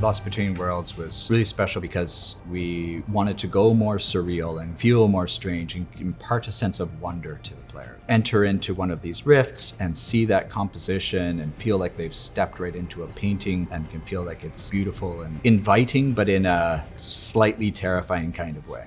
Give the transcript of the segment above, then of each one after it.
Lost Between Worlds was really special because we wanted to go more surreal and feel more strange and impart a sense of wonder to the player. Enter into one of these rifts and see that composition and feel like they've stepped right into a painting and can feel like it's beautiful and inviting, but in a slightly terrifying kind of way.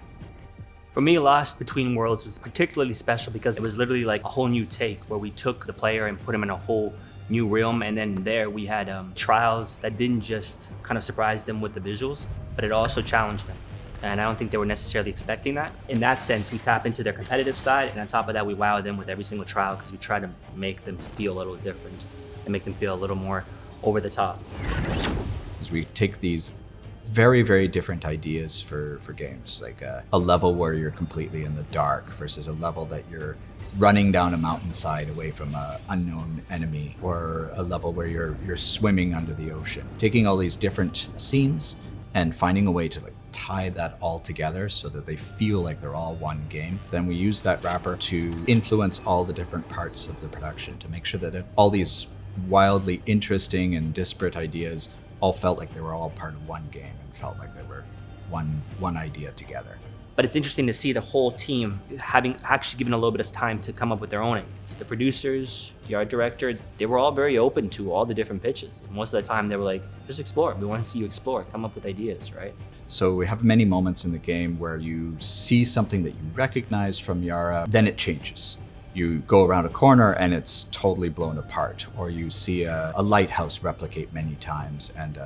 For me, Lost Between Worlds was particularly special because it was literally like a whole new take where we took the player and put him in a whole new realm, and then there we had trials that didn't just kind of surprise them with the visuals, but it also challenged them. And I don't think they were necessarily expecting that. In that sense, we tap into their competitive side, and on top of that, we wow them with every single trial because we try to make them feel a little different and make them feel a little more over the top. As we take these very, very different ideas for games, like a level where you're completely in the dark versus a level that you're running down a mountainside away from an unknown enemy, or a level where you're swimming under the ocean. Taking all these different scenes and finding a way to tie that all together so that they feel like they're all one game. Then we use that wrapper to influence all the different parts of the production to make sure that all these wildly interesting and disparate ideas all felt like they were all part of one game and felt like they were one idea together. But it's interesting to see the whole team having actually given a little bit of time to come up with their own ideas. The producers, the art director, they were all very open to all the different pitches. And most of the time they were like, just explore. We want to see you explore, come up with ideas, right? So we have many moments in the game where you see something that you recognize from Yara, then it changes. You go around a corner and it's totally blown apart, or you see a lighthouse replicate many times and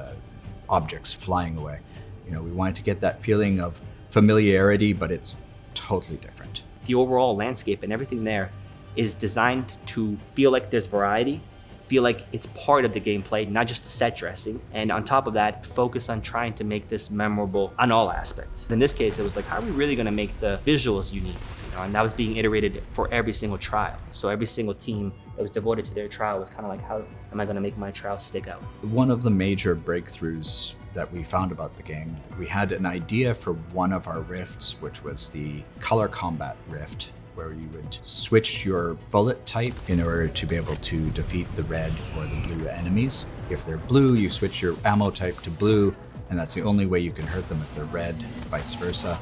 objects flying away. You know, we wanted to get that feeling of familiarity, but it's totally different. The overall landscape and everything there is designed to feel like there's variety, feel like it's part of the gameplay, not just set dressing. And on top of that, focus on trying to make this memorable on all aspects. In this case, it was like, how are we really gonna make the visuals unique? And that was being iterated for every single trial. So every single team that was devoted to their trial was kind of like, how am I gonna make my trial stick out? One of the major breakthroughs that we found about the game, we had an idea for one of our rifts, which was the color combat rift, where you would switch your bullet type in order to be able to defeat the red or the blue enemies. If they're blue, you switch your ammo type to blue, and that's the only way you can hurt them if they're red, vice versa.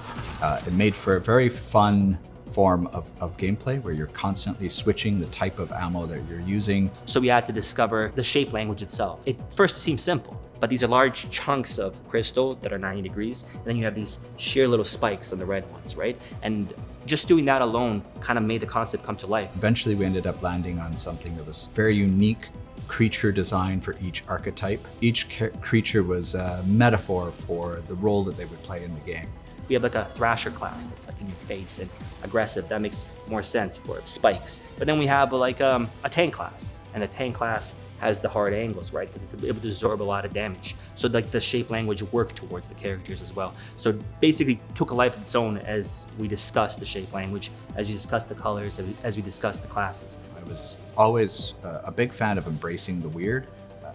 It made for a very fun form of gameplay where you're constantly switching the type of ammo that you're using. So we had to discover the shape language itself. It first seemed simple, but these are large chunks of crystal that are 90 degrees. And then you have these sheer little spikes on the red ones, right? And just doing that alone kind of made the concept come to life. Eventually we ended up landing on something that was very unique creature design for each archetype. Each creature was a metaphor for the role that they would play in the game. We have like a Thrasher class that's like in your face and aggressive. That makes more sense for spikes. But then we have like a tank class, and the tank class has the hard angles, right? Because it's able to absorb a lot of damage. So like the shape language worked towards the characters as well. So it basically took a life of its own as we discussed the shape language, as we discussed the colors, as we discussed the classes. I was always a big fan of embracing the weird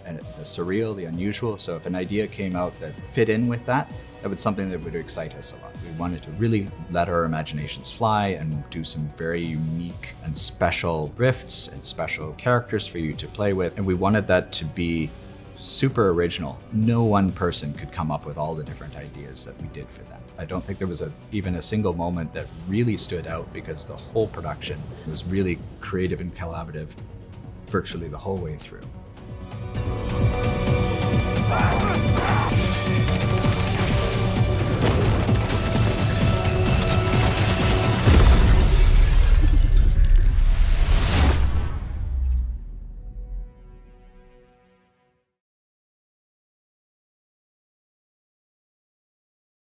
and the surreal, the unusual. So if an idea came out that fit in with that, that was something that would excite us a lot. We wanted to really let our imaginations fly and do some very unique and special rifts and special characters for you to play with. And we wanted that to be super original. No one person could come up with all the different ideas that we did for them. I don't think there was even a single moment that really stood out because the whole production was really creative and collaborative virtually the whole way through.